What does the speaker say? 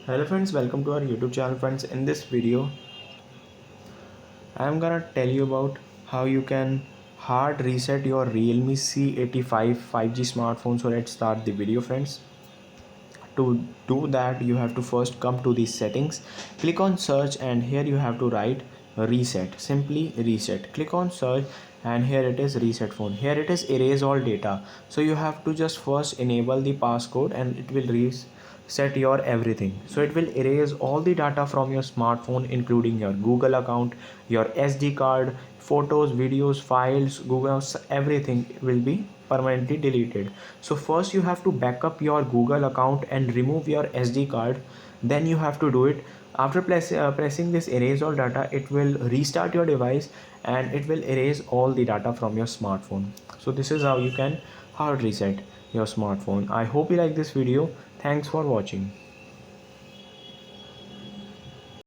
Hello friends, welcome to our YouTube channel friends. In this video I am gonna tell you about how you can hard reset your Realme C85 5G smartphone. So let's start the video friends. To do that you have to first come to the settings, click on search, and here you have to write reset. Simply reset, click on search, and here it is reset phone. Here it is erase all data. So you have to just first enable the passcode and it will reset your everything. So it will erase all the data from your smartphone, including your Google account, your SD card, photos, videos, files, Google's, everything will be permanently deleted. So first you have to back up your Google account and remove your SD card. Then you have to do it. After pressing this erase all data, it will restart your device and it will erase all the data from your smartphone. So this is how you can hard reset your smartphone. I hope you like this video. Thanks for watching.